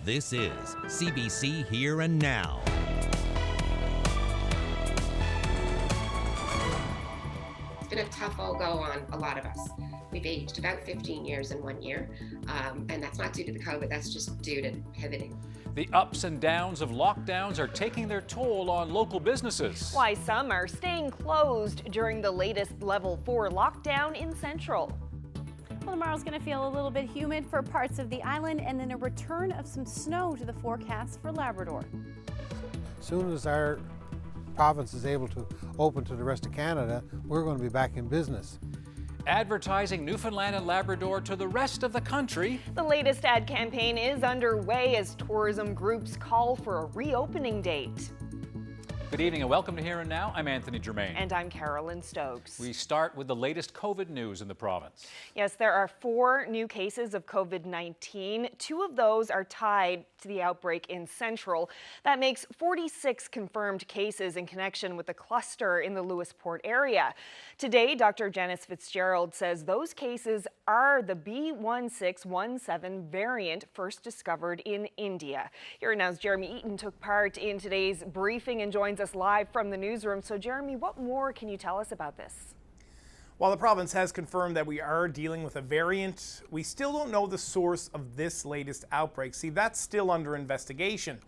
This is CBC Here and Now. It's been a tough old go on a lot of us. We've aged about 15 years in 1 year, and that's not due to the COVID, that's just due to pivoting. The ups and downs of lockdowns are taking their toll on local businesses. Why some are staying closed during the latest level 4 lockdown in Central. Well, tomorrow's going to feel a little bit humid for parts of the island, and then a return of some snow to the forecast for Labrador. As soon as our province is able to open to the rest of Canada, we're going to be back in business. Advertising Newfoundland and Labrador to the rest of the country. The latest ad campaign is underway as tourism groups call for a reopening date. Good evening and welcome to Here and Now. I'm Anthony Germain. And I'm Carolyn Stokes. We start with the latest COVID news in the province. Yes, there are 4 new cases of COVID-19. 2 of those are tied to the outbreak in Central. That makes 46 confirmed cases in connection with the cluster in the Lewisport area. Today, Dr. Janice Fitzgerald says those cases are the B1617 variant first discovered in India. Here Now's Jeremy Eaton took part in today's briefing and joins us live from the newsroom. So Jeremy, what more can you tell us about this? While the province has confirmed that we are dealing with a variant, we still don't know the source of this latest outbreak. See, that's still under investigation.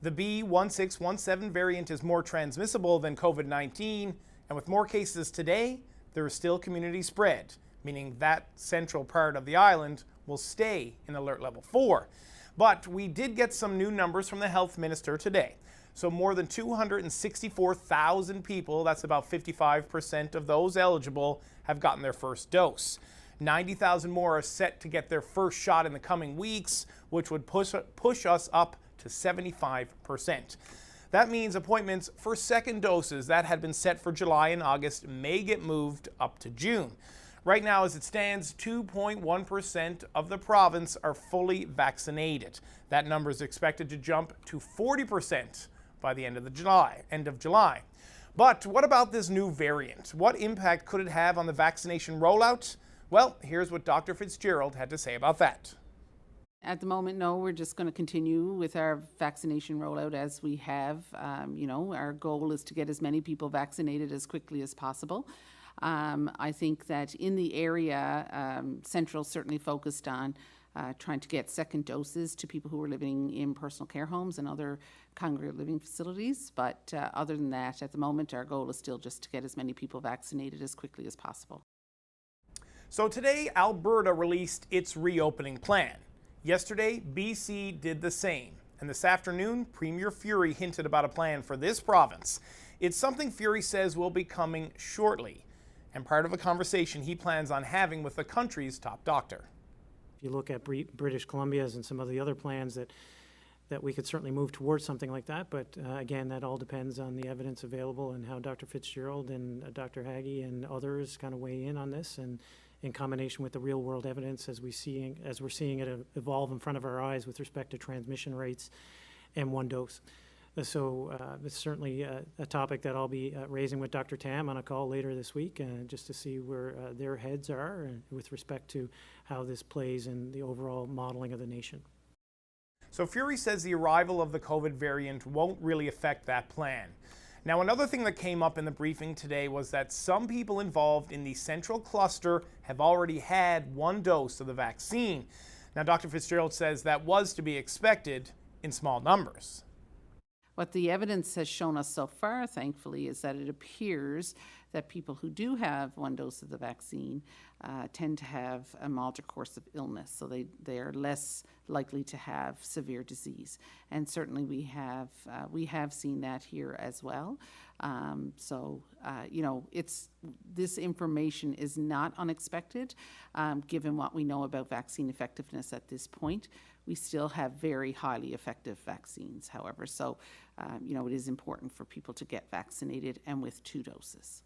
The B1617 variant is more transmissible than COVID-19, and with more cases today, there is still community spread, meaning that central part of the island will stay in alert level 4. But we did get some new numbers from the health minister today. So more than 264,000 people, that's about 55% of those eligible, have gotten their first dose. 90,000 more are set to get their first shot in the coming weeks, which would push us up to 75%. That means appointments for second doses that had been set for July and August may get moved up to June. Right now, as it stands, 2.1% of the province are fully vaccinated. That number is expected to jump to 40% by the end of July. But what about this new variant? What impact could it have on the vaccination rollout? Well, here's what Dr. Fitzgerald had to say about that. At the moment, no, we're just going to continue with our vaccination rollout as we have. Our goal is to get as many people vaccinated as quickly as possible. I think that in the area, Central certainly focused on trying to get second doses to people who are living in personal care homes and other congregate living facilities. But other than that, at the moment, our goal is still just to get as many people vaccinated as quickly as possible. So today, Alberta released its reopening plan. Yesterday, BC did the same. And this afternoon, Premier Furey hinted about a plan for this province. It's something Furey says will be coming shortly, and part of a conversation he plans on having with the country's top doctor. If you look at British Columbia's and some of the other plans that we could certainly move towards something like that, but again, that all depends on the evidence available and how Dr. Fitzgerald and Dr. Haggie and others kind of weigh in on this, and in combination with the real world evidence as we're seeing it evolve in front of our eyes with respect to transmission rates and one dose. So it's certainly a topic that I'll be raising with Dr. Tam on a call later this week, just to see where their heads are with respect to how this plays in the overall modeling of the nation. So Furey says the arrival of the COVID variant won't really affect that plan. Now, another thing that came up in the briefing today was that some people involved in the central cluster have already had 1 dose of the vaccine. Now, Dr. Fitzgerald says that was to be expected in small numbers. What the evidence has shown us so far, thankfully, is that it appears that people who do have 1 dose of the vaccine tend to have a milder course of illness, so they are less likely to have severe disease. And certainly we have seen that here as well. This information is not unexpected, given what we know about vaccine effectiveness at this point. We still have very highly effective vaccines, however, so it is important for people to get vaccinated and with 2 doses.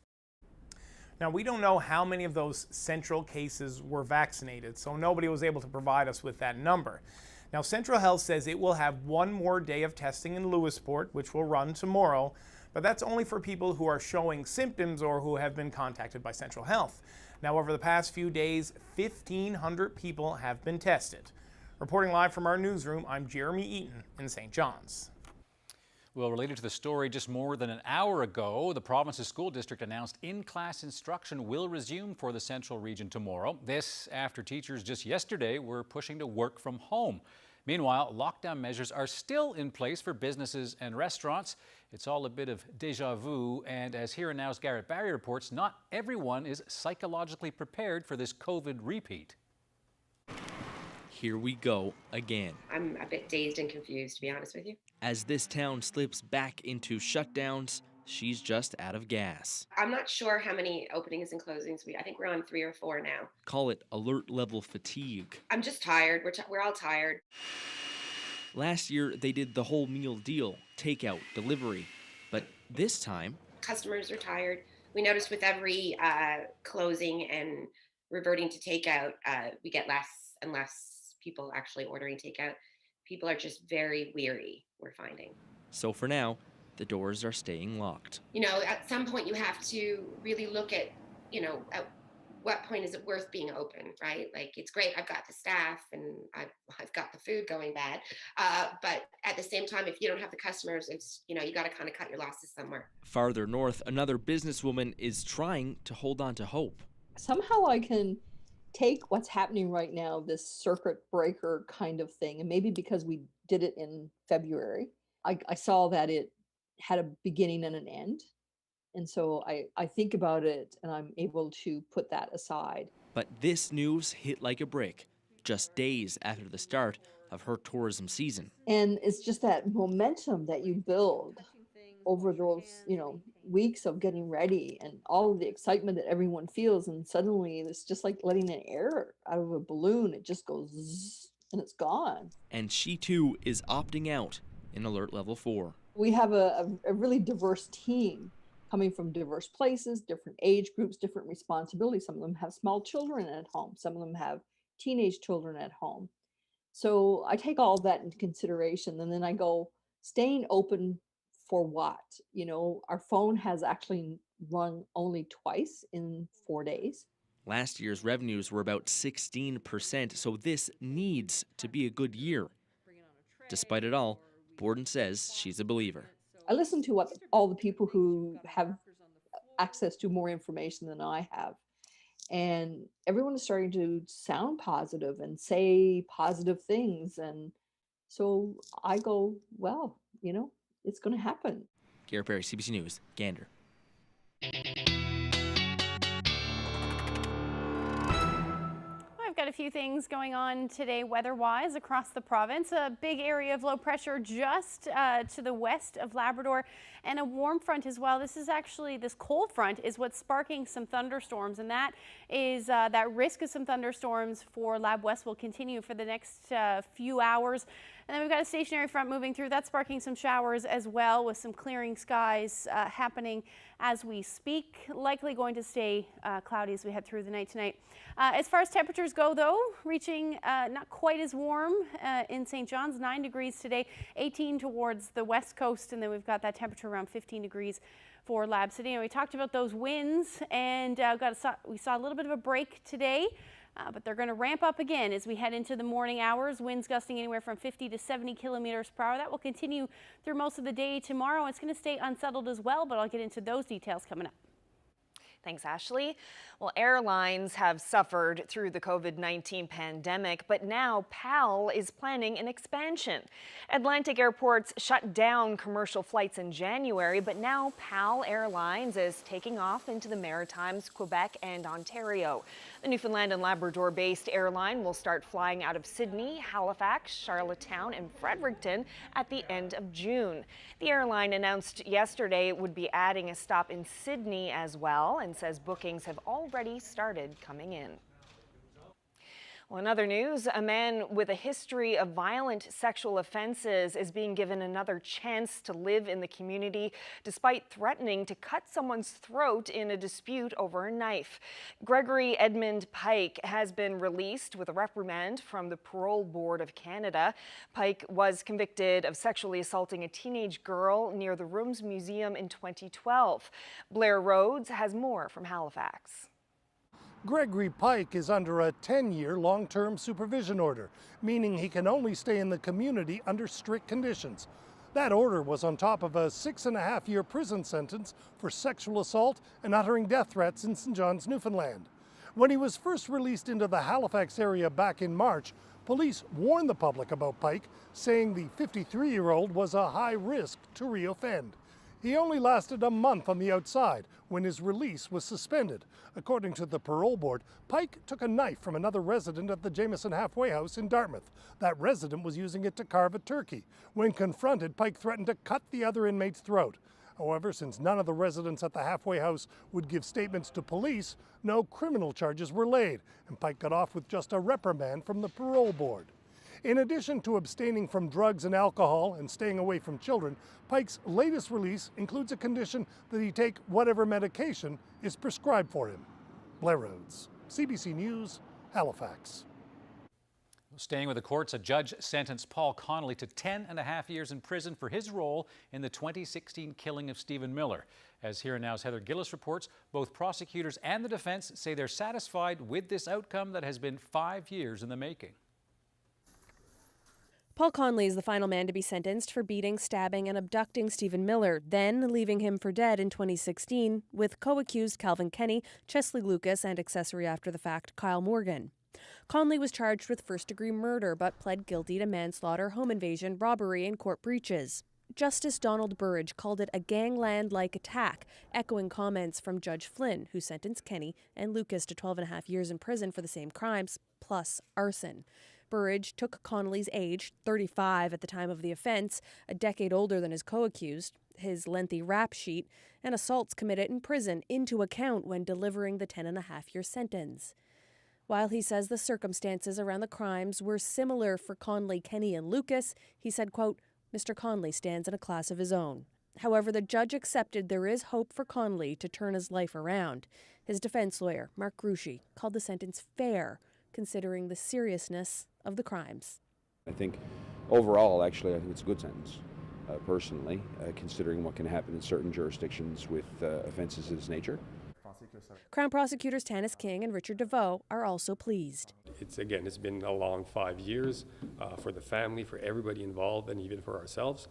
Now, we don't know how many of those central cases were vaccinated, so nobody was able to provide us with that number. Now, Central Health says it will have 1 more day of testing in Lewisport, which will run tomorrow, but that's only for people who are showing symptoms or who have been contacted by Central Health. Now, over the past few days, 1,500 people have been tested. Reporting live from our newsroom, I'm Jeremy Eaton in St. John's. Well, related to the story, just more than an hour ago, the province's school district announced in-class instruction will resume for the Central Region tomorrow. This after teachers just yesterday were pushing to work from home. Meanwhile, lockdown measures are still in place for businesses and restaurants. It's all a bit of déjà vu, and as Here and Now's Garrett Barry reports, not everyone is psychologically prepared for this COVID repeat. Here we go again. I'm a bit dazed and confused, to be honest with you. As this town slips back into shutdowns, she's just out of gas. I'm not sure how many openings and closings I think we're on 3 or 4 now. Call it alert level fatigue. I'm just tired. We're all tired. Last year, they did the whole meal deal, takeout, delivery. But this time, Customers are tired. We noticed with every closing and reverting to takeout, we get less and less people actually ordering takeout. People are just very weary, we're finding. so for now, the doors are staying locked. You know, at some point you have to really look at, at what point is it worth being open, right? Like, it's great, I've got the staff and I've got the food going bad. But at the same time, if you don't have the customers, it's, you got to kind of cut your losses somewhere. Farther north, another businesswoman is trying to hold on to hope. Somehow I can take what's happening right now, this circuit breaker kind of thing, and maybe because we did it in February, I saw that it had a beginning and an end. And so I think about it and I'm able to put that aside. But this news hit like a brick, just days after the start of her tourism season. And it's just that momentum that you build over those, weeks of getting ready and all of the excitement that everyone feels. And suddenly it's just like letting an air out of a balloon. It just goes zzz, and it's gone. And she too is opting out in alert level 4. We have a really diverse team coming from diverse places, different age groups, different responsibilities. Some of them have small children at home. Some of them have teenage children at home. So I take all that into consideration, and then I go, staying open for what? Our phone has actually rung only twice in 4 days. Last year's revenues were about 16%, so this needs to be a good year. Despite it all, Borden says she's a believer. I listen to what all the people who have access to more information than I have. And everyone is starting to sound positive and say positive things. And so I go, well, it's going to happen. Garrett Barry, CBC News, Gander. I've got a few things going on today weather-wise across the province. A big area of low pressure just to the west of Labrador, and a warm front as well. This cold front is what's sparking some thunderstorms, and that is that risk of some thunderstorms for Lab West will continue for the next few hours. And then we've got a stationary front moving through. That's sparking some showers as well, with some clearing skies happening as we speak. Likely going to stay cloudy as we head through the night tonight. As far as temperatures go, though, reaching not quite as warm in St. John's, 9 degrees today, 18 towards the west coast, and then we've got that temperature around 15 degrees for Lab City. And we talked about those winds, and we saw a little bit of a break today. But they're going to ramp up again as we head into the morning hours. Winds gusting anywhere from 50 to 70 kilometers per hour. That will continue through most of the day tomorrow. It's going to stay unsettled as well, but I'll get into those details coming up. Thanks, Ashley. Well, airlines have suffered through the COVID-19 pandemic, but now PAL is planning an expansion. Atlantic airports shut down commercial flights in January, but now PAL Airlines is taking off into the Maritimes, Quebec, and Ontario. The Newfoundland and Labrador-based airline will start flying out of Sydney, Halifax, Charlottetown, and Fredericton at the end of June. The airline announced yesterday it would be adding a stop in Sydney as well, and says bookings have already started coming in. Well, in other news, a man with a history of violent sexual offenses is being given another chance to live in the community despite threatening to cut someone's throat in a dispute over a knife. Gregory Edmund Pike has been released with a reprimand from the Parole Board of Canada. Pike was convicted of sexually assaulting a teenage girl near the Rooms Museum in 2012. Blair Rhodes has more from Halifax. Gregory Pike is under a 10-year long-term supervision order, meaning he can only stay in the community under strict conditions. That order was on top of a 6.5-year prison sentence for sexual assault and uttering death threats in St. John's, Newfoundland. When he was first released into the Halifax area back in March, police warned the public about Pike, saying the 53-year-old was a high risk to reoffend. He only lasted a month on the outside when his release was suspended. According to the parole board, Pike took a knife from another resident at the Jameson Halfway House in Dartmouth. That resident was using it to carve a turkey. When confronted, Pike threatened to cut the other inmate's throat. However, since none of the residents at the halfway house would give statements to police, no criminal charges were laid, and Pike got off with just a reprimand from the parole board. In addition to abstaining from drugs and alcohol and staying away from children, Pike's latest release includes a condition that he take whatever medication is prescribed for him. Blair Rhodes, CBC News, Halifax. Staying with the courts, a judge sentenced Paul Connolly to 10.5 years in prison for his role in the 2016 killing of Stephen Miller. As Here and Now's Heather Gillis reports, both prosecutors and the defense say they're satisfied with this outcome that has been 5 years in the making. Paul Connolly is the final man to be sentenced for beating, stabbing, and abducting Stephen Miller, then leaving him for dead in 2016, with co-accused Calvin Kenny, Chesley Lucas, and accessory after the fact Kyle Morgan. Connolly was charged with first-degree murder but pled guilty to manslaughter, home invasion, robbery, and court breaches. Justice Donald Burridge called it a gangland-like attack, echoing comments from Judge Flynn, who sentenced Kenny and Lucas to 12.5 years in prison for the same crimes, plus arson. Burridge took Connolly's age, 35 at the time of the offense, a decade older than his co-accused, his lengthy rap sheet, and assaults committed in prison into account when delivering the 10.5-year sentence. While he says the circumstances around the crimes were similar for Connolly, Kenny, and Lucas, he said, quote, Mr. Connolly stands in a class of his own. However, the judge accepted there is hope for Connolly to turn his life around. His defense lawyer, Mark Gruchy, called the sentence fair, considering the seriousness of the crimes. I think overall, actually, I think it's a good sentence, personally, considering what can happen in certain jurisdictions with offences of this nature. Crown prosecutors Tanis King and Richard DeVoe are also pleased. It's been a long 5 years for the family, for everybody involved, and even for ourselves.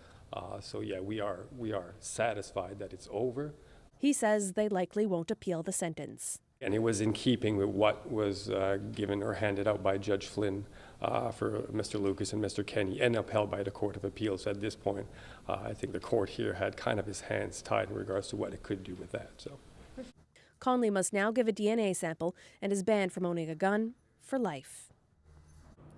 So yeah, we are satisfied that it's over. He says they likely won't appeal the sentence. And it was in keeping with what was given or handed out by Judge Flynn for Mr. Lucas and Mr. Kenny, and upheld by the Court of Appeals at this point. I think the court here had kind of his hands tied in regards to what it could do with that. So, Connolly must now give a DNA sample and is banned from owning a gun for life.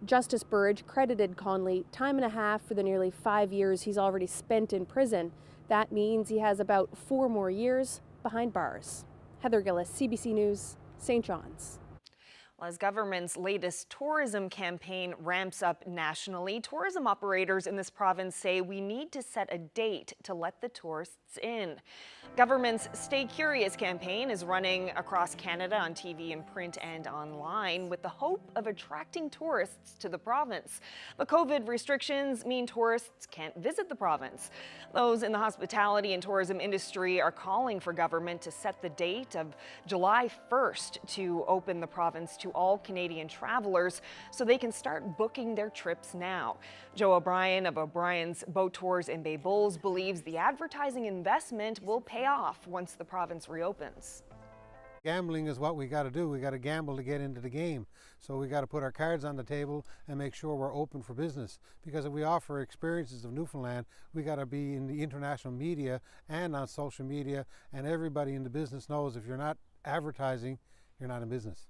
Justice Burridge credited Connolly time and a half for the nearly 5 years he's already spent in prison. That means he has about 4 more years behind bars. Heather Gillis, CBC News, St. John's. Well, as government's latest tourism campaign ramps up nationally, tourism operators in this province say we need to set a date to let the tourists in. Government's Stay Curious campaign is running across Canada on TV and print and online with the hope of attracting tourists to the province. But COVID restrictions mean tourists can't visit the province. Those in the hospitality and tourism industry are calling for government to set the date of July 1st to open the province to all Canadian travelers so they can start booking their trips now. Joe O'Brien of O'Brien's Boat Tours in Bay Bulls believes the advertising investment will pay off once the province reopens. Gambling is what we got to do. We got to gamble to get into the game. So we got to put our cards on the table and make sure we're open for business. Because if we offer experiences of Newfoundland, we got to be in the international media and on social media, and everybody in the business knows if you're not advertising, you're not in business.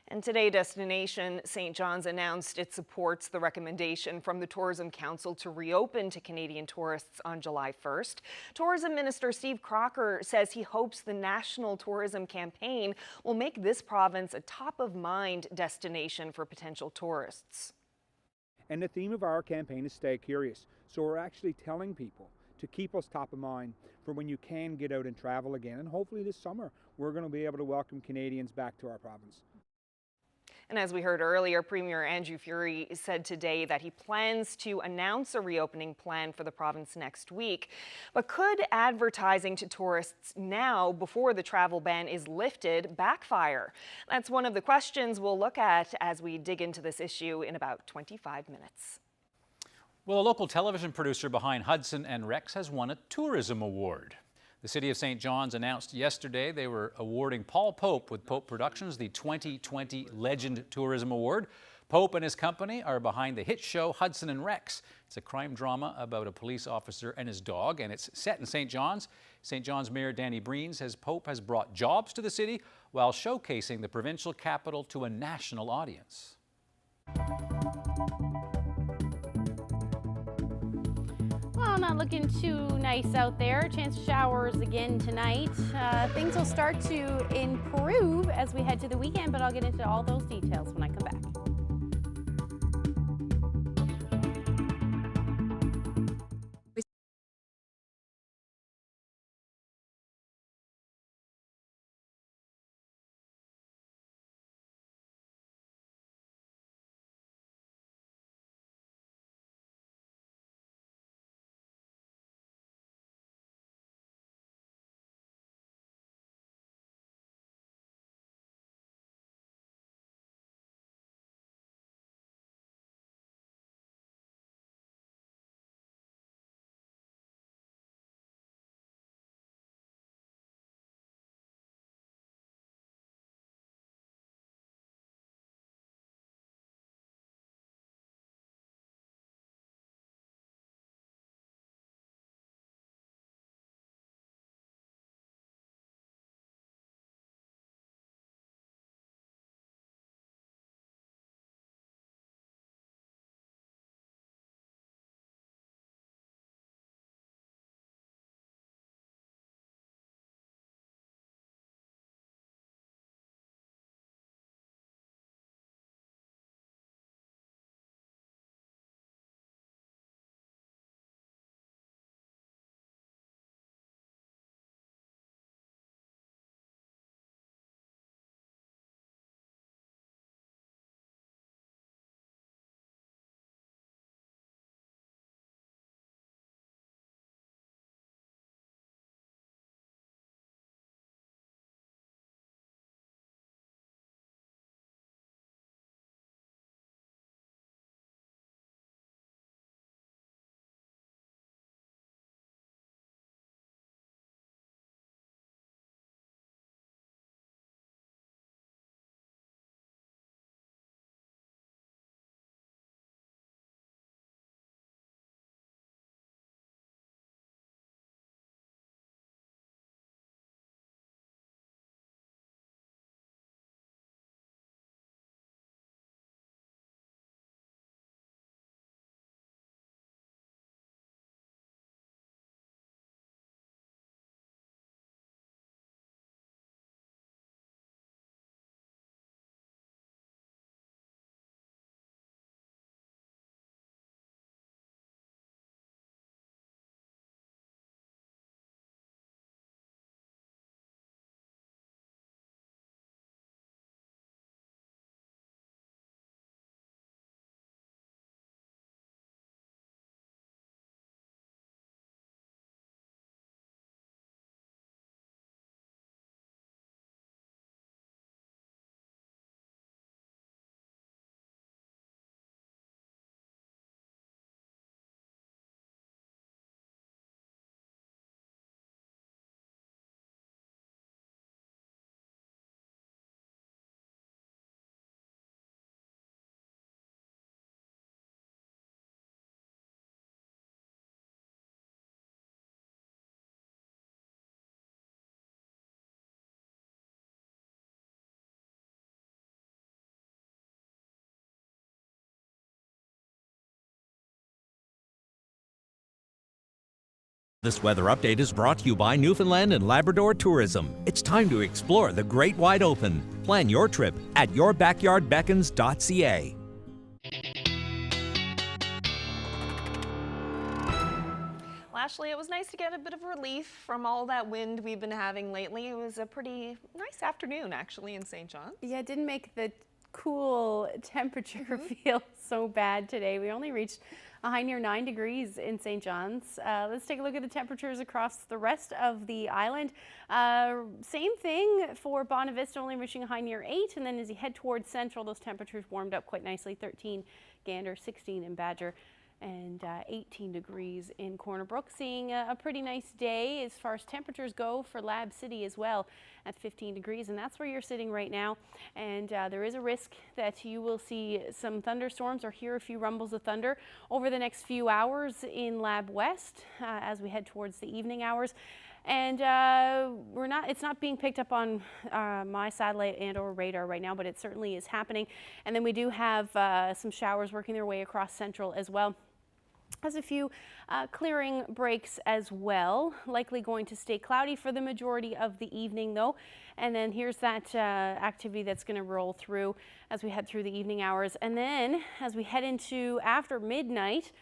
And today, Destination St. John's announced it supports the recommendation from the Tourism Council to reopen to Canadian tourists on July 1st. Tourism Minister Steve Crocker says he hopes the National Tourism Campaign will make this province a top-of-mind destination for potential tourists. And the theme of our campaign is Stay Curious. So we're actually telling people to keep us top of mind for when you can get out and travel again. And hopefully this summer, we're going to be able to welcome Canadians back to our province. And as we heard earlier, Premier Andrew Furey said today that he plans to announce a reopening plan for the province next week. But could advertising to tourists now, before the travel ban is lifted, backfire? That's one of the questions we'll look at as we dig into this issue in about 25 minutes. Well, a local television producer behind Hudson and Rex has won a tourism award. The City of St. John's announced yesterday they were awarding Paul Pope with Pope Productions the 2020 Legend Tourism Award. Pope and his company are behind the hit show Hudson and Rex. It's a crime drama about a police officer and his dog, and it's set in St. John's. St. John's Mayor Danny Breen says Pope has brought jobs to the city while showcasing the provincial capital to a national audience. Well, not looking too nice out there. Chance of showers again tonight. Things will start to improve as we head to the weekend, but I'll get into all those details when I come back. This weather update is brought to you by Newfoundland and Labrador Tourism. It's time to explore the great wide open. Plan your trip at yourbackyardbeckons.ca. Ashley, it was nice to get a bit of relief from all that wind we've been having lately. It was a pretty nice afternoon, actually, in St. John's. Yeah, it didn't make the cool temperature feels so bad today. We only reached a high near 9 degrees in St. John's. Let's take a look at the temperatures across the rest of the island. Same thing for Bonavista, only reaching a high near 8. And then as you head towards Central, those temperatures warmed up quite nicely. 13 Gander, 16 in Badger, and 18 degrees in Corner Brook. Seeing a pretty nice day as far as temperatures go for Lab City as well at 15 degrees, and that's where you're sitting right now. And there is a risk that you will see some thunderstorms or hear a few rumbles of thunder over the next few hours in Lab West as we head towards the evening hours. And it's not being picked up on my satellite and or radar right now, but it certainly is happening. And then we do have some showers working their way across Central as well. Has a few clearing breaks as well. Likely going to stay cloudy for the majority of the evening though. And then here's that activity that's going to roll through as we head through the evening hours. And then as we head into after midnight,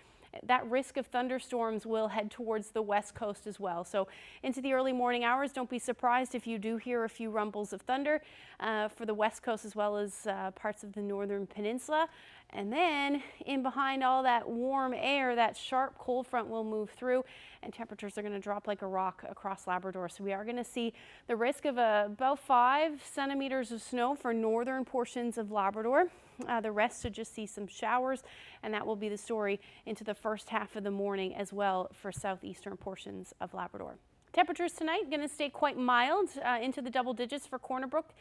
that risk of thunderstorms will head towards the west coast as well. So into the early morning hours, don't be surprised if you do hear a few rumbles of thunder for the west coast as well as parts of the northern peninsula. And then in behind all that warm air, that sharp cold front will move through and temperatures are going to drop like a rock across Labrador. So we are going to see the risk of about 5 centimeters of snow for northern portions of Labrador. The rest should just see some showers, and that will be the story into the first half of the morning as well for southeastern portions of Labrador. Temperatures tonight going to stay quite mild into the double digits for Corner Brook.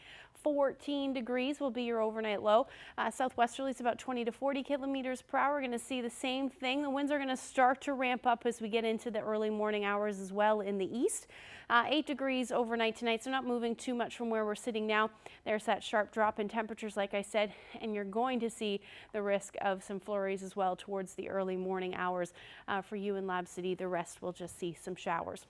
14 degrees will be your overnight low. Southwesterlies about 20 to 40 kilometers per hour. We're going to see the same thing. The winds are going to start to ramp up as we get into the early morning hours as well in the east. 8 degrees overnight tonight, so not moving too much from where we're sitting now. There's that sharp drop in temperatures, like I said, and you're going to see the risk of some flurries as well towards the early morning hours. For you in Lab City, the rest will just see some showers.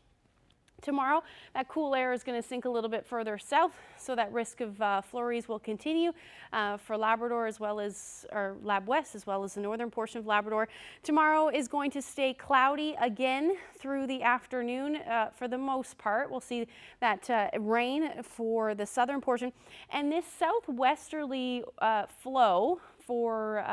Tomorrow, that cool air is going to sink a little bit further south, so that risk of flurries will continue for Labrador as well as, or Lab West as well as the northern portion of Labrador. Tomorrow is going to stay cloudy again through the afternoon for the most part. We'll see that rain for the southern portion, and this southwesterly flow for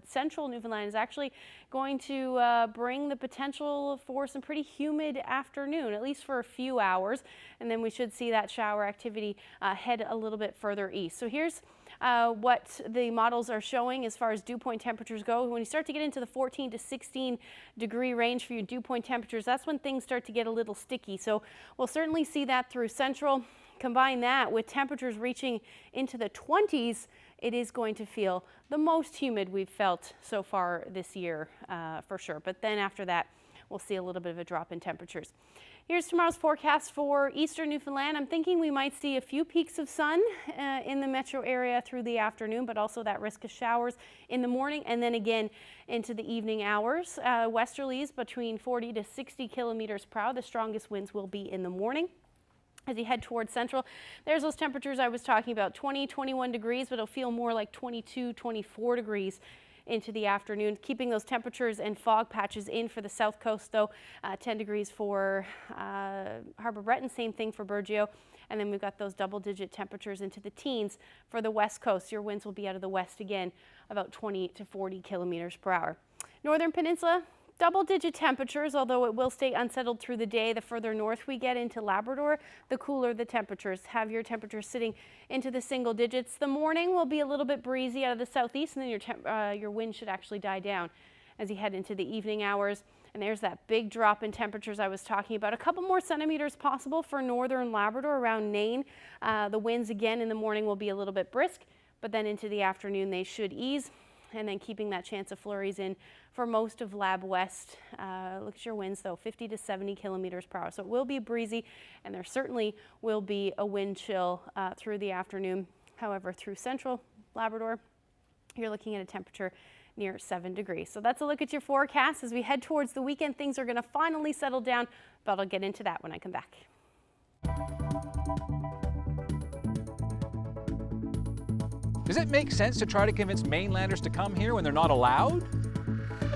central Newfoundland is actually going to bring the potential for some pretty humid afternoon, at least for a few hours, and then we should see that shower activity head a little bit further east. So here's what the models are showing as far as dew point temperatures go. When you start to get into the 14 to 16 degree range for your dew point temperatures, that's when things start to get a little sticky. So we'll certainly see that through central. Combine that with temperatures reaching into the 20s, it is going to feel the most humid we've felt so far this year for sure. But then after that, we'll see a little bit of a drop in temperatures. Here's tomorrow's forecast for eastern Newfoundland. I'm thinking we might see a few peaks of sun in the metro area through the afternoon, but also that risk of showers in the morning and then again into the evening hours. Westerlies between 40 to 60 kilometers per hour. The strongest winds will be in the morning. As you head towards central, there's those temperatures I was talking about, 20, 21 degrees, but it'll feel more like 22, 24 degrees into the afternoon. Keeping those temperatures and fog patches in for the south coast though, 10 degrees for Harbour Breton, same thing for Burgeo. And then we've got those double-digit temperatures into the teens for the west coast. Your winds will be out of the west again, about 20 to 40 kilometers per hour. Northern Peninsula, double-digit temperatures, although it will stay unsettled through the day. The further north we get into Labrador, the cooler the temperatures. Have your temperatures sitting into the single digits. The morning will be a little bit breezy out of the southeast, and then your wind should actually die down as you head into the evening hours. And there's that big drop in temperatures I was talking about. A couple more centimeters possible for northern Labrador around Nain. The winds again in the morning will be a little bit brisk, but then into the afternoon they should ease. And then keeping that chance of flurries in for most of Lab West. Look at your winds though, 50 to 70 kilometers per hour. So it will be breezy, and there certainly will be a wind chill through the afternoon. However, through central Labrador, you're looking at a temperature near 7 degrees. So that's a look at your forecast. As we head towards the weekend, things are going to finally settle down, but I'll get into that when I come back. Does it make sense to try to convince mainlanders to come here when they're not allowed?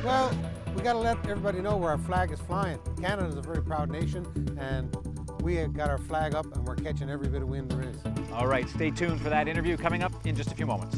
Well, we got to let everybody know where our flag is flying. Canada is a very proud nation, and we have got our flag up and we're catching every bit of wind there is. All right, stay tuned for that interview coming up in just a few moments.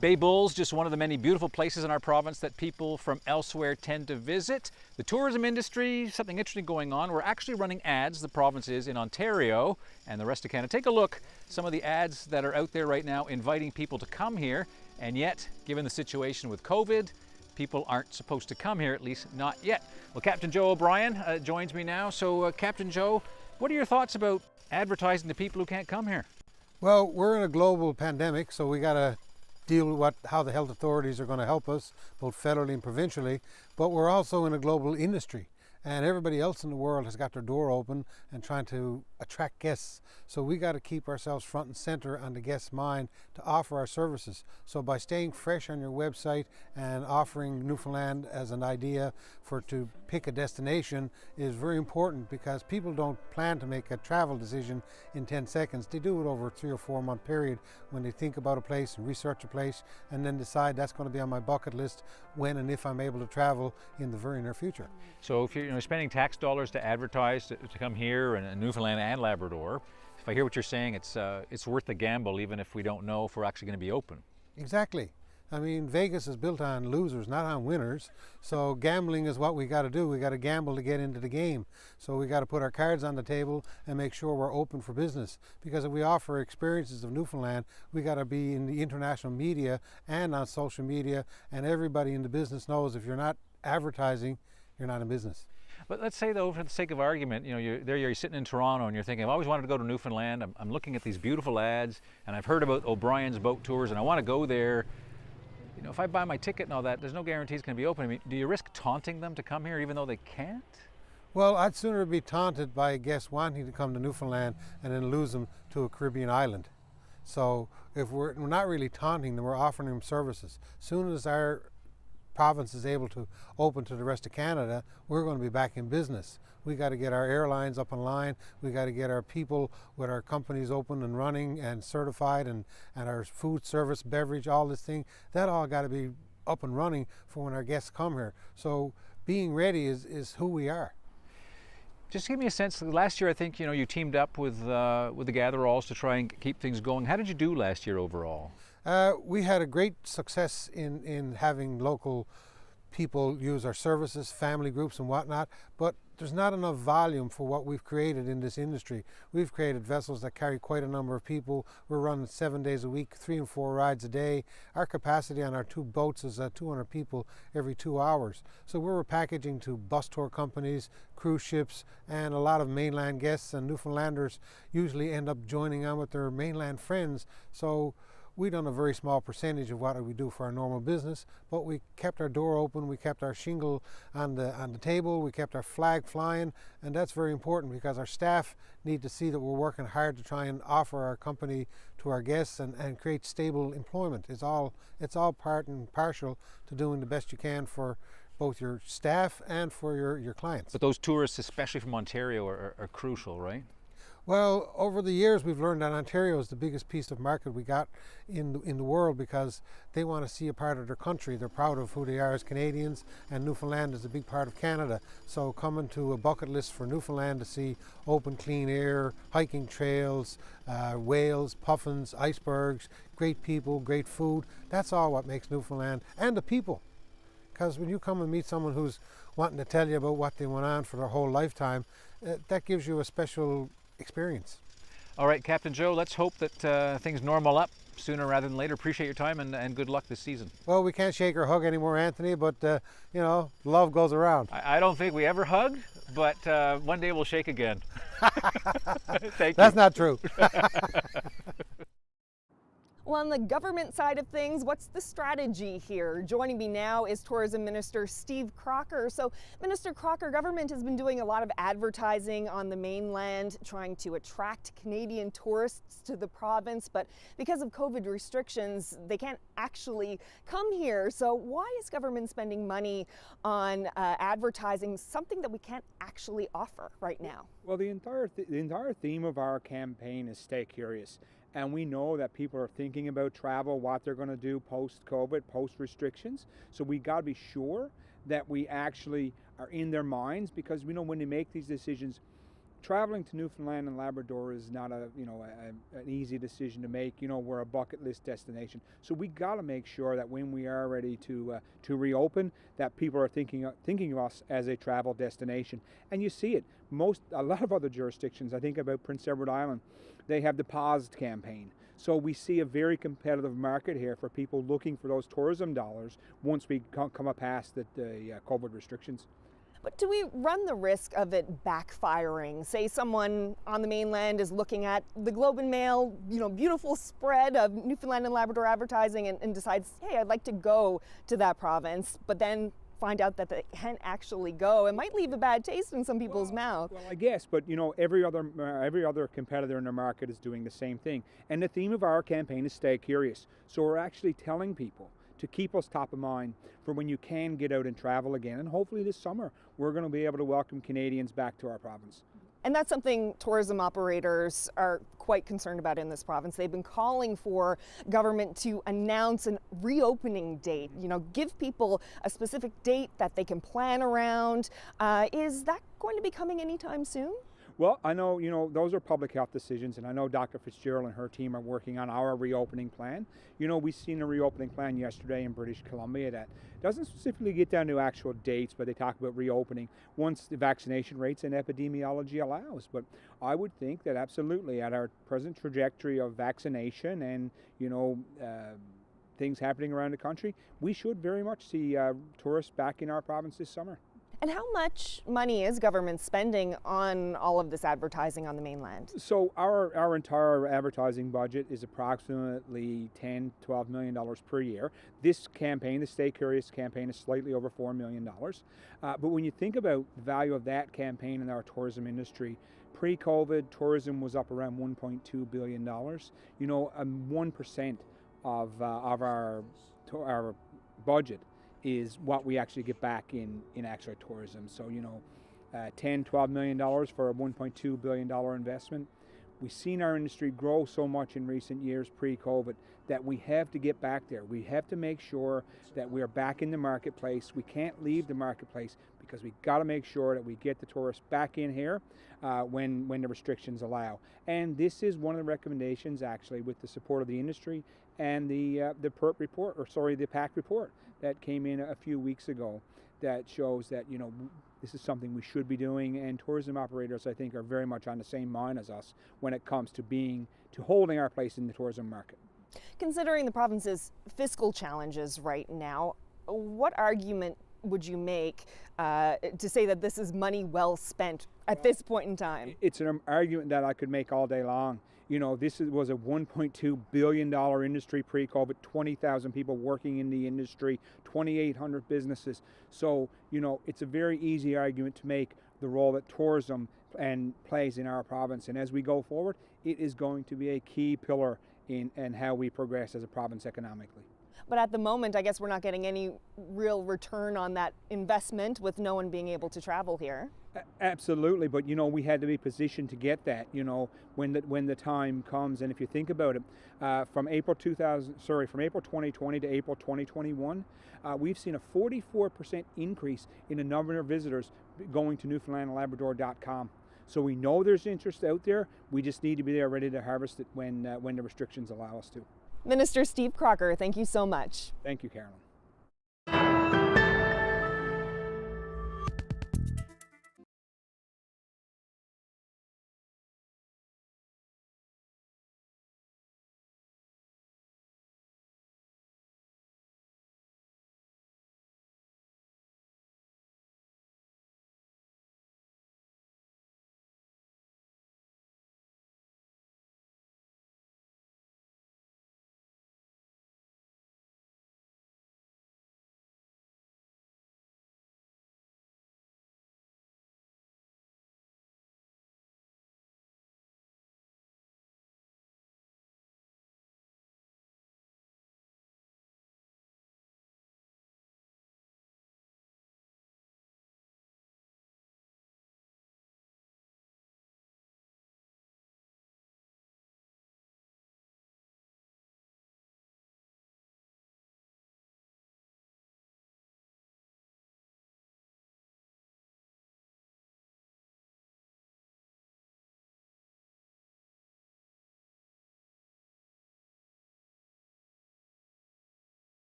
Bay Bull's just one of the many beautiful places in our province that people from elsewhere tend to visit. The tourism industry, something interesting going on. We're actually running ads, the province is, in Ontario and the rest of Canada. Take a look, some of the ads that are out there right now inviting people to come here, and yet, given the situation with COVID, people aren't supposed to come here, at least not yet. Well, Captain Joe O'Brien joins me now. So, Captain Joe, what are your thoughts about advertising to people who can't come here? Well, we're in a global pandemic, so we got to deal with how the health authorities are going to help us, both federally and provincially, but we're also in a global industry, and everybody else in the world has got their door open and trying to attract guests. So we got to keep ourselves front and center on the guest's mind to offer our services. So by staying fresh on your website and offering Newfoundland as an idea to pick a destination is very important, because people don't plan to make a travel decision in 10 seconds. They do it over a 3 or 4 month period when they think about a place and research a place and then decide that's going to be on my bucket list when and if I'm able to travel in the very near future. So if you're spending tax dollars to advertise to come here in Newfoundland and Labrador, if I hear what you're saying, it's worth the gamble even if we don't know if we're actually going to be open. Exactly. I mean, Vegas is built on losers, not on winners. So gambling is what we got to do. We got to gamble to get into the game. So we got to put our cards on the table and make sure we're open for business. Because if we offer experiences of Newfoundland, we got to be in the international media and on social media. And everybody in the business knows if you're not advertising, you're not in business. But let's say, though, for the sake of argument, you're sitting in Toronto and you're thinking, I've always wanted to go to Newfoundland. I'm looking at these beautiful ads, and I've heard about O'Brien's boat tours, and I want to go there. If I buy my ticket and all that, there's no guarantee it's going to be open. I mean, do you risk taunting them to come here even though they can't? Well, I'd sooner be taunted by a guest wanting to come to Newfoundland and then lose them to a Caribbean island. So if we're not really taunting them, we're offering them services. As soon as our province is able to open to the rest of Canada, we're going to be back in business. We got to get our airlines up and line. We got to get our people with our companies open and running and certified, and our food service, beverage, all this thing. That all got to be up and running for when our guests come here. So being ready is who we are. Just give me a sense. Last year, I think you teamed up with the Gatheralls to try and keep things going. How did you do last year overall? We had a great success in having local people use our services, family groups and whatnot, but there's not enough volume for what we've created in this industry. We've created vessels that carry quite a number of people. We're running 7 days a week, 3 and 4 rides a day. Our capacity on our 2 boats is 200 people every 2 hours. So we're packaging to bus tour companies, cruise ships, and a lot of mainland guests, and Newfoundlanders usually end up joining on with their mainland friends. So we've done a very small percentage of what we do for our normal business, but we kept our door open, we kept our shingle on the table, we kept our flag flying, and that's very important because our staff need to see that we're working hard to try and offer our company to our guests and create stable employment. It's all part and partial to doing the best you can for both your staff and for your clients. But those tourists, especially from Ontario, are crucial, right? Well, over the years we've learned that Ontario is the biggest piece of market we got in the world, because they want to see a part of their country. They're proud of who they are as Canadians, and Newfoundland is a big part of Canada. So coming to a bucket list for Newfoundland to see open, clean air, hiking trails, whales, puffins, icebergs, great people, great food, that's all what makes Newfoundland, and the people. Because when you come and meet someone who's wanting to tell you about what they went on for their whole lifetime, that gives you a special experience. All right, Captain Joe, let's hope that things normal up sooner rather than later. Appreciate your time and good luck this season. Well, we can't shake or hug anymore, Anthony, but love goes around. I don't think we ever hugged, but one day we'll shake again. Thank you. That's not true. Well, on the government side of things, what's the strategy here? Joining me now is Tourism Minister Steve Crocker. So, Minister Crocker, government has been doing a lot of advertising on the mainland, trying to attract Canadian tourists to the province, but because of COVID restrictions, they can't actually come here. So why is government spending money on advertising something that we can't actually offer right now? Well, the entire theme of our campaign is Stay Curious. And we know that people are thinking about travel, what they're going to do post-COVID, post-restrictions. So we got to be sure that we actually are in their minds, because we know when they make these decisions, traveling to Newfoundland and Labrador is not an easy decision to make. We're a bucket list destination, so we got to make sure that when we are ready to reopen, that people are thinking of us as a travel destination. And you see it. A lot of other jurisdictions, I think about Prince Edward Island, they have the paused campaign. So we see a very competitive market here for people looking for those tourism dollars once we come past the COVID restrictions. But do we run the risk of it backfiring? Say someone on the mainland is looking at the Globe and Mail, beautiful spread of Newfoundland and Labrador advertising and decides, hey, I'd like to go to that province, but then find out that they can't actually go. It might leave a bad taste in some people's mouth. Well, I guess, but every other competitor in the market is doing the same thing. And the theme of our campaign is Stay Curious. So we're actually telling people to keep us top of mind for when you can get out and travel again. And hopefully this summer, we're going to be able to welcome Canadians back to our province. And that's something tourism operators are quite concerned about in this province. They've been calling for government to announce a reopening date, give people a specific date that they can plan around. Is that going to be coming anytime soon? Well, I know, those are public health decisions, and I know Dr. Fitzgerald and her team are working on our reopening plan. We've seen a reopening plan yesterday in British Columbia that doesn't specifically get down to actual dates, but they talk about reopening once the vaccination rates and epidemiology allows. But I would think that absolutely at our present trajectory of vaccination and, things happening around the country, we should very much see tourists back in our province this summer. And how much money is government spending on all of this advertising on the mainland? So our entire advertising budget is approximately $10–12 million per year. This campaign, the Stay Curious campaign, is slightly over $4 million. But when you think about the value of that campaign in our tourism industry, pre-COVID, tourism was up around $1.2 billion. 1% of our budget is what we actually get back in actual tourism. So, $10–12 million for a $1.2 billion investment. We've seen our industry grow so much in recent years pre-COVID that we have to get back there. We have to make sure that we're back in the marketplace. We can't leave the marketplace because we got to make sure that we get the tourists back in here when the restrictions allow. And this is one of the recommendations, actually, with the support of the industry and the PAC report that came in a few weeks ago that shows that, this is something we should be doing, and tourism operators, I think, are very much on the same mind as us when it comes to holding our place in the tourism market. Considering the province's fiscal challenges right now, what argument would you make to say that this is money well spent at this point in time? It's an argument that I could make all day long. This was a $1.2 billion industry pre-COVID, 20,000 people working in the industry, 2,800 businesses. So, it's a very easy argument to make the role that tourism plays in our province. And as we go forward, it is going to be a key pillar in how we progress as a province economically. But at the moment, I guess we're not getting any real return on that investment with no one being able to travel here. Absolutely, but we had to be positioned to get that, when the time comes. And if you think about it, from April 2020 to April 2021, we've seen a 44% increase in the number of visitors going to NewfoundlandandLabrador.com. So we know there's interest out there. We just need to be there ready to harvest it when the restrictions allow us to. Minister Steve Crocker, thank you so much. Thank you, Carolyn.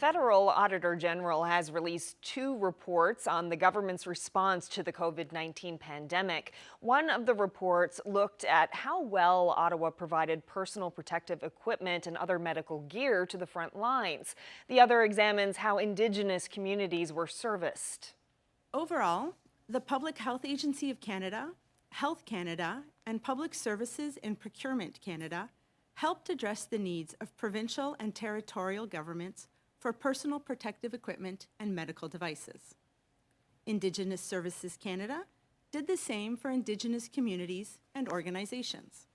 federal Auditor General has released 2 reports on the government's response to the COVID-19 pandemic. One of the reports looked at how well Ottawa provided personal protective equipment and other medical gear to the front lines. The other examines how Indigenous communities were serviced. Overall, the Public Health Agency of Canada, Health Canada, and Public Services and Procurement Canada helped address the needs of provincial and territorial governments for personal protective equipment and medical devices. Indigenous Services Canada did the same for Indigenous communities and organizations.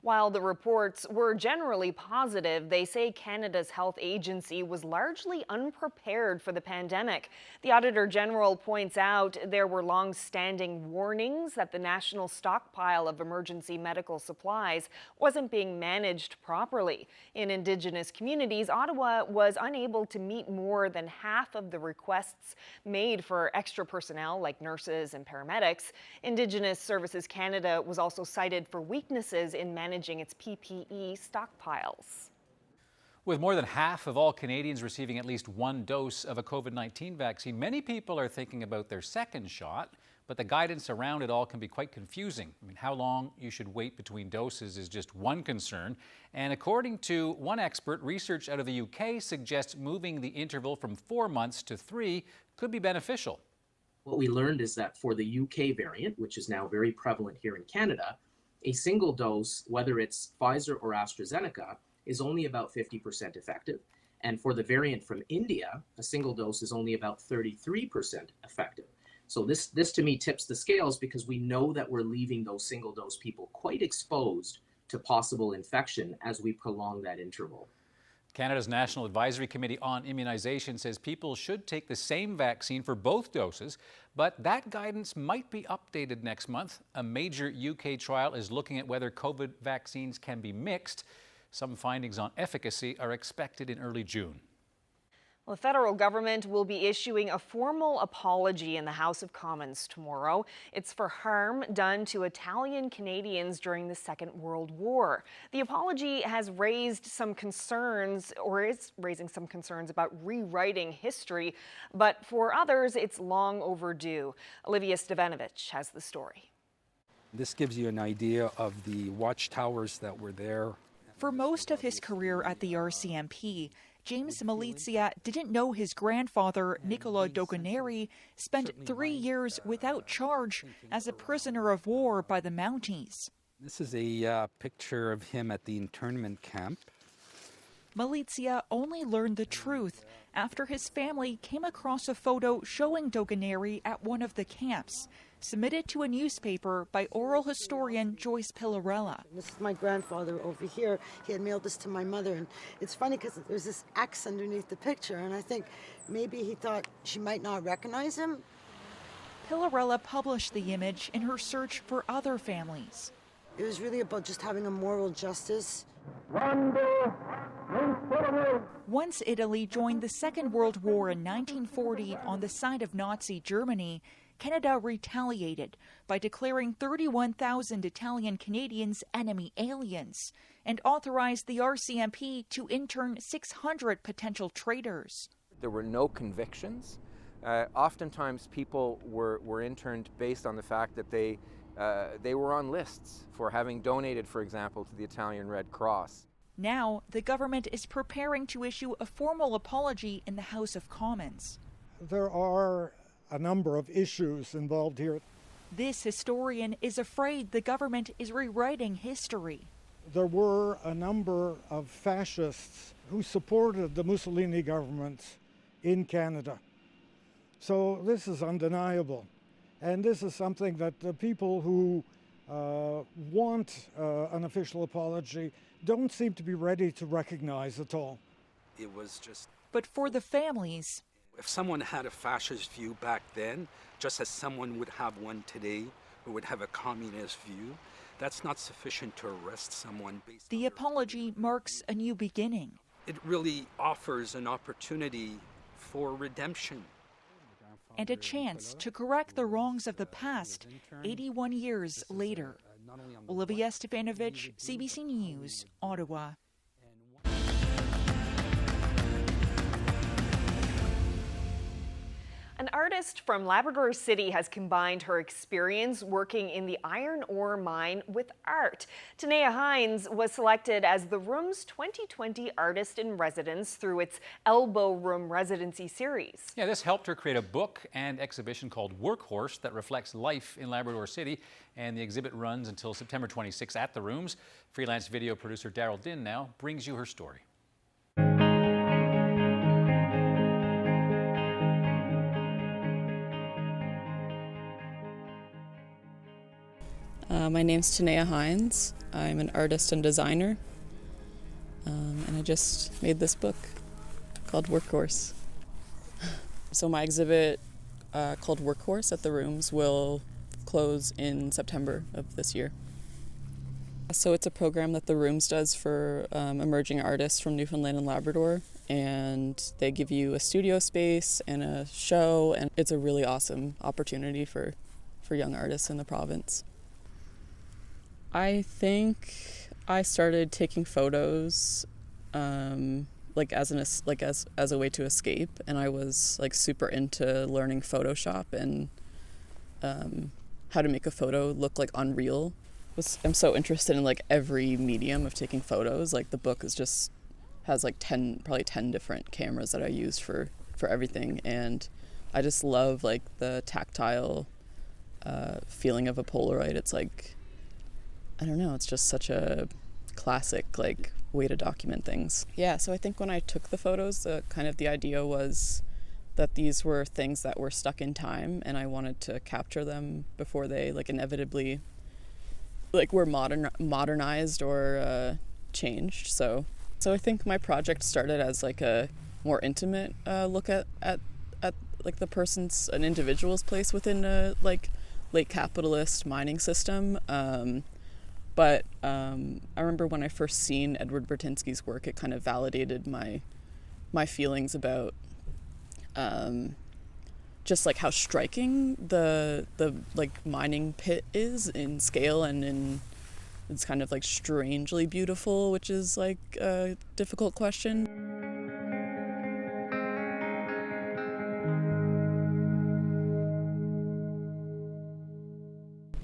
While the reports were generally positive, they say Canada's health agency was largely unprepared for the pandemic. The Auditor General points out there were long-standing warnings that the national stockpile of emergency medical supplies wasn't being managed properly. In Indigenous communities, Ottawa was unable to meet more than half of the requests made for extra personnel like nurses and paramedics. Indigenous Services Canada was also cited for weaknesses in managing its PPE stockpiles. With more than half of all Canadians receiving at least 1 dose of a COVID-19 vaccine, many people are thinking about their second shot, but the guidance around it all can be quite confusing. I mean, how long you should wait between doses is just one concern. And according to one expert, research out of the UK suggests moving the interval from 4 months to 3 could be beneficial. What we learned is that for the UK variant, which is now very prevalent here in Canada, a single dose, whether it's Pfizer or AstraZeneca, is only about 50% effective. And for the variant from India, a single dose is only about 33% effective. So this to me tips the scales because we know that we're leaving those single dose people quite exposed to possible infection as we prolong that interval. Canada's National Advisory Committee on Immunization says people should take the same vaccine for both doses, but that guidance might be updated next month. A major UK trial is looking at whether COVID vaccines can be mixed. Some findings on efficacy are expected in early June. Well, the federal government will be issuing a formal apology in the House of Commons tomorrow. It's for harm done to Italian Canadians during the Second World War. The apology has raised some concerns, or is raising some concerns about rewriting history, but for others, it's long overdue. Olivia Stevanovich has the story. This gives you an idea of the watchtowers that were there. For most of his career at the RCMP, James Malizia didn't know his grandfather, Nicola Dogoneri, spent 3 years without charge as a prisoner of war by the Mounties. This is a picture of him at the internment camp. Malizia only learned the truth after his family came across a photo showing Dogoneri at one of the camps, submitted to a newspaper by oral historian Joyce Pillarella. This is my grandfather over here. He had mailed this to my mother, and it's funny because there's this X underneath the picture, and I think maybe he thought she might not recognize him. Pillarella published the image in her search for other families. It was really about just having a moral justice. Once Italy joined the Second World War in 1940 on the side of Nazi Germany, Canada retaliated by declaring 31,000 Italian Canadians enemy aliens and authorized the RCMP to intern 600 potential traitors. There were no convictions. Oftentimes people were interned based on the fact that they were on lists for having donated, for example, to the Italian Red Cross. Now, the government is preparing to issue a formal apology in the House of Commons. There are a number of issues involved here. This historian is afraid the government is rewriting history. There were a number of fascists who supported the Mussolini government in Canada. So this is undeniable. And this is something that the people who want an official apology don't seem to be ready to recognize at all. It was just... But for the families... If someone had a fascist view back then, just as someone would have one today, who would have a communist view, that's not sufficient to arrest someone based The apology marks a new beginning. It really offers an opportunity for redemption. And a chance to correct the wrongs of the past 81 years later. Olivia Stevanovich, CBC News, Ottawa. An artist from Labrador City has combined her experience working in the iron ore mine with art. TANEA HYNES was selected as the Room's 2020 Artist in Residence through its Elbow Room Residency series. Yeah, this helped her create a book and exhibition called WORKHORSE that reflects life in Labrador City, and the exhibit runs until September 26 at the Rooms. Freelance video producer Daryl Din now brings you her story. My name's TANEA HYNES. I'm an artist and designer, and I just made this book called WORKHORSE. So my exhibit called WORKHORSE at the Rooms will close in September of this year. So it's a program that the Rooms does for emerging artists from Newfoundland and Labrador, and they give you a studio space and a show, and it's a really awesome opportunity for young artists in the province. I think I started taking photos like as a way to escape, and I was like super into learning Photoshop and how to make a photo look like unreal. I'm so interested in like every medium of taking photos. Like the book has like probably 10 different cameras that I use for everything, and I just love like the tactile feeling of a Polaroid. It's like, I don't know, it's just such a classic like way to document things. Yeah, so I think when I took the photos, kind of the idea was that these were things that were stuck in time, and I wanted to capture them before they like inevitably like were modernized or changed. So I think my project started as like a more intimate look at like an individual's place within a like late capitalist mining system. But I remember when I first seen Edward Bertinsky's work, it kind of validated my feelings about just like how striking the like mining pit is in scale, and it's kind of like strangely beautiful, which is like a difficult question.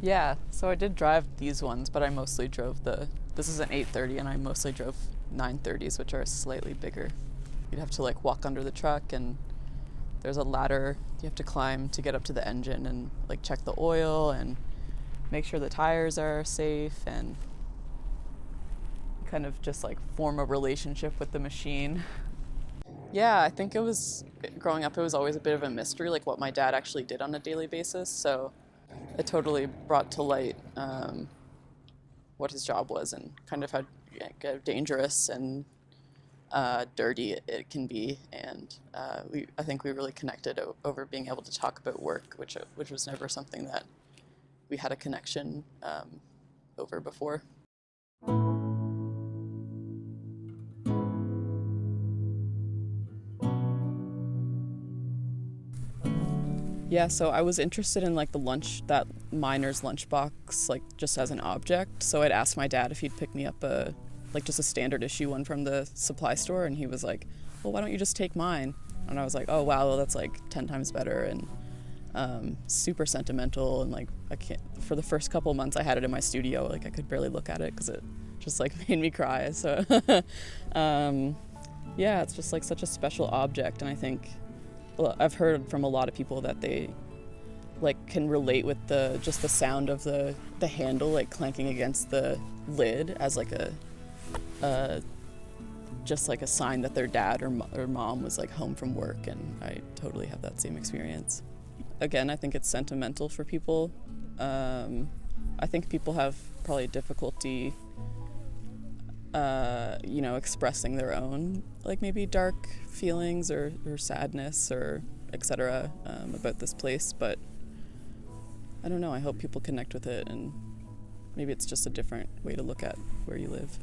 Yeah, so I did drive these ones, but I mostly drove this is an 830, and I mostly drove 930s, which are slightly bigger. You'd have to like walk under the truck, and there's a ladder you have to climb to get up to the engine and like check the oil and make sure the tires are safe, and kind of just like form a relationship with the machine. Yeah, I think growing up, it was always a bit of a mystery, like what my dad actually did on a daily basis. So it totally brought to light what his job was, and kind of how dangerous and dirty it can be. And I think we really connected over being able to talk about work, which was never something that we had a connection over before. Yeah, so I was interested in like that miner's lunchbox, like just as an object. So I'd asked my dad if he'd pick me up just a standard issue one from the supply store, and he was like, well, why don't you just take mine? And I was like, oh wow, well, that's like 10 times better, and super sentimental, and like for the first couple months I had it in my studio, like I could barely look at it because it just like made me cry. So yeah, it's just like such a special object, and I think I've heard from a lot of people that they like can relate with the sound of the handle like clanking against the lid as like just like a sign that their dad or mom was like home from work, and I totally have that same experience. Again, I think it's sentimental for people. I think people have probably difficulty expressing their own like maybe dark feelings or sadness or etc. About this place, but I don't know, I hope people connect with it, and maybe it's just a different way to look at where you live.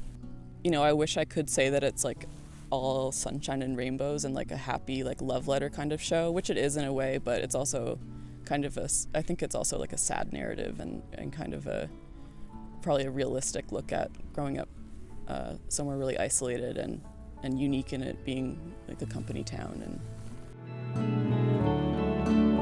I wish I could say that it's like all sunshine and rainbows and like a happy like love letter kind of show, which it is in a way, but it's also kind of I think it's also like a sad narrative and kind of probably a realistic look at growing up somewhere really isolated and unique in it being like a company town. And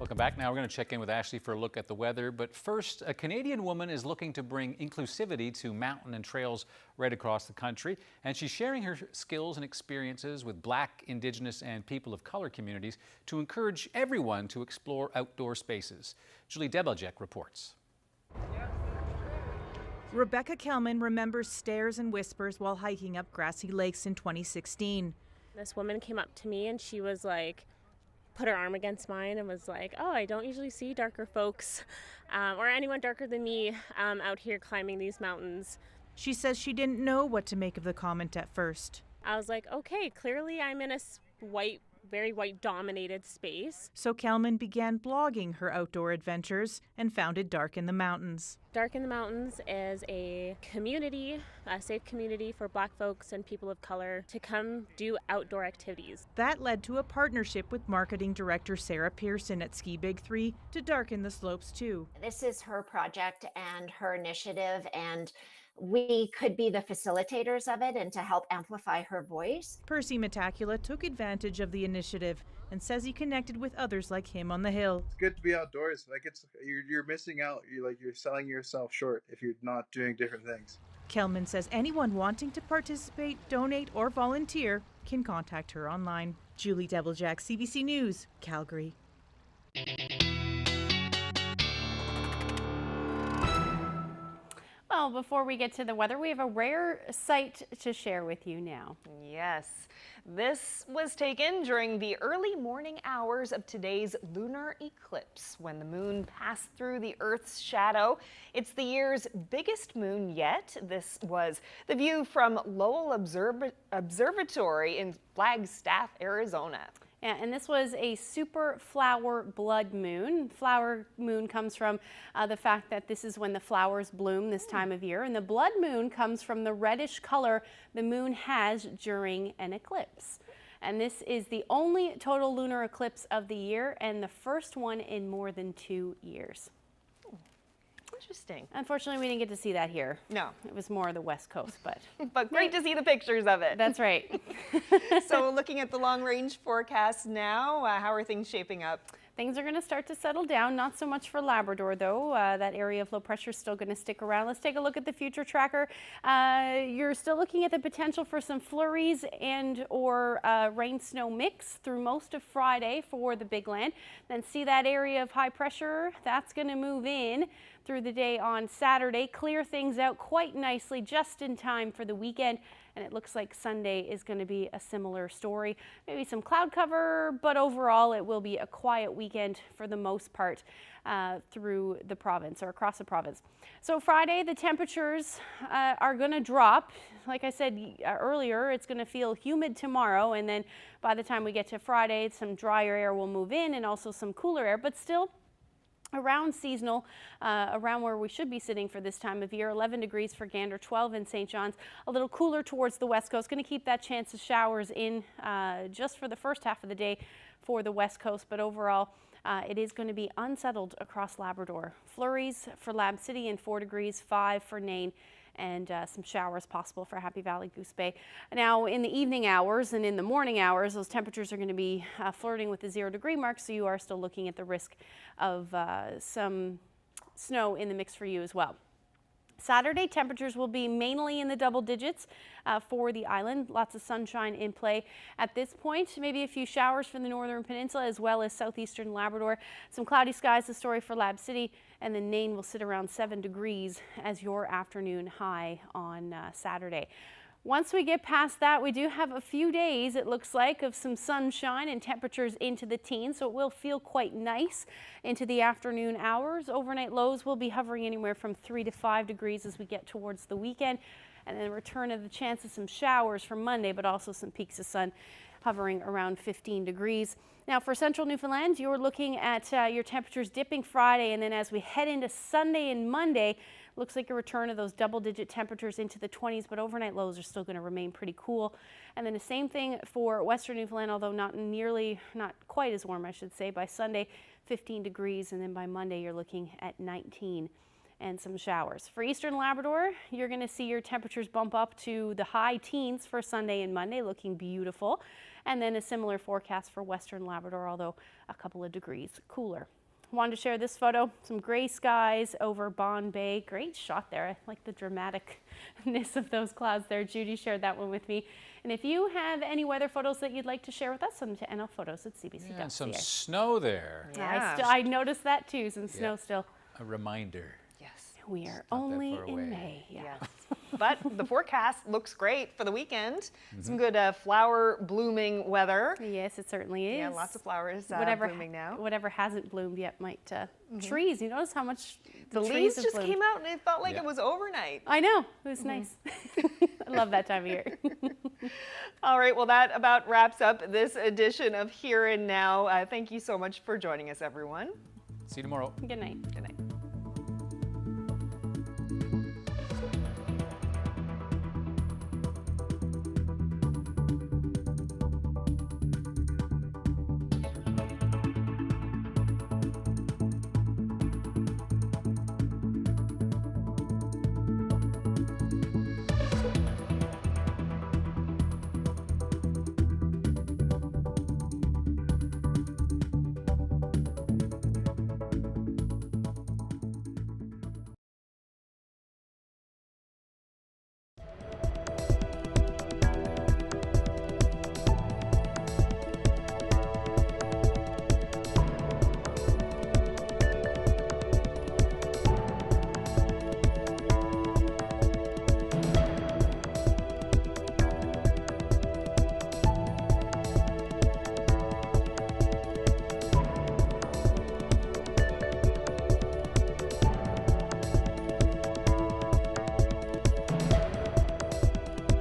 Welcome back. Now we're going to check in with Ashley for a look at the weather. But first, a Canadian woman is looking to bring inclusivity to mountain and trails right across the country. And she's sharing her skills and experiences with Black, Indigenous, and people of color communities to encourage everyone to explore outdoor spaces. Julie Debeljek reports. Rebecca Kelman remembers stares and whispers while hiking up grassy lakes in 2016. This woman came up to me and she was like, put her arm against mine and was like, oh, I don't usually see darker folks or anyone darker than me out here climbing these mountains. She says she didn't know what to make of the comment at first. I was like, okay, clearly I'm in a very white dominated space. So Kelman began blogging her outdoor adventures and founded Dark in the Mountains. Dark in the Mountains is a community, a safe community for Black folks and people of color to come do outdoor activities. That led to a partnership with marketing director Sarah Pearson at Ski Big 3 to darken the slopes too. This is her project and her initiative, and we could be the facilitators of it and to help amplify her voice. Percy Matacula took advantage of the initiative and says he connected with others like him on the hill. It's good to be outdoors. Like you're missing out. You're selling yourself short if you're not doing different things. Kelman says anyone wanting to participate, donate, or volunteer can contact her online. Julie Debeljek, CBC News, Calgary. Well, before we get to the weather, we have a rare sight to share with you now. Yes, this was taken during the early morning hours of today's lunar eclipse when the moon passed through the Earth's shadow. It's the year's biggest moon yet. This was the view from Lowell Observatory in Flagstaff, Arizona. Yeah, and this was a super flower blood moon. Flower moon comes from the fact that this is when the flowers bloom this time of year, and the blood moon comes from the reddish color the moon has during an eclipse. And this is the only total lunar eclipse of the year and the first one in more than 2 years. Interesting. Unfortunately, we didn't get to see that here. No. It was more the West Coast, but... But great to see the pictures of it. That's right. So looking at the long-range forecast now, how are things shaping up? Things are going to start to settle down, not so much for Labrador though. That area of low pressure is still going to stick around. Let's take a look at the future tracker. You're still looking at the potential for some flurries and or rain-snow mix through most of Friday for the Big Land. Then see that area of high pressure, that's going to move in through the day on Saturday, clear things out quite nicely just in time for the weekend. And it looks like Sunday is going to be a similar story. Maybe some cloud cover, but overall it will be a quiet weekend for the most part through the province or across the province. So Friday, the temperatures are going to drop. Like I said earlier, it's going to feel humid tomorrow, and then by the time we get to Friday, some drier air will move in and also some cooler air, but still around seasonal, around where we should be sitting for this time of year. 11 degrees for Gander, 12 in St. John's. A little cooler towards the west coast. Going to keep that chance of showers in just for the first half of the day for the west coast, but overall it is going to be unsettled across Labrador. Flurries for Lab City and 4 degrees, 5 for Nain, and some showers possible for Happy Valley, Goose Bay. Now in the evening hours and in the morning hours, those temperatures are going to be flirting with the 0 degree mark, so you are still looking at the risk of some snow in the mix for you as well. Saturday, temperatures will be mainly in the double digits for the island. Lots of sunshine in play at this point. Maybe a few showers for the northern peninsula as well as southeastern Labrador. Some cloudy skies, the story for Lab City, and then Nain will sit around 7 degrees as your afternoon high on Saturday. Once we get past that, we do have a few days, it looks like, of some sunshine and temperatures into the teens, so it will feel quite nice into the afternoon hours. Overnight lows will be hovering anywhere from 3 to 5 degrees as we get towards the weekend, and then return of the chance of some showers for Monday, but also some peaks of sun hovering around 15 degrees. Now for central Newfoundland, you're looking at your temperatures dipping Friday, and then as we head into Sunday and Monday, looks like a return of those double-digit temperatures into the 20s, but overnight lows are still going to remain pretty cool. And then the same thing for western Newfoundland, although not quite as warm, I should say. By Sunday, 15 degrees, and then by Monday, you're looking at 19 and some showers. For eastern Labrador, you're going to see your temperatures bump up to the high teens for Sunday and Monday, looking beautiful. And then a similar forecast for western Labrador, although a couple of degrees cooler. Wanted to share this photo, some gray skies over Bond Bay. Great shot there. I like the dramaticness of those clouds there. Judy shared that one with me. And if you have any weather photos that you'd like to share with us, send them to nlphotos@cbc.ca. Yeah, and some snow there. Yeah. I noticed that too, some snow still. A reminder. Yes. We are only in May. Yeah. But the forecast looks great for the weekend. Some good flower blooming weather. Yes, it certainly is. Yeah, lots of flowers blooming now. Whatever hasn't bloomed yet might. Trees, you notice how much the leaves just came out and it felt like it was overnight. I know, it was nice. I love that time of year. All right, well that about wraps up this edition of Here and Now. Thank you so much for joining us, everyone. See you tomorrow. Good night. Good night.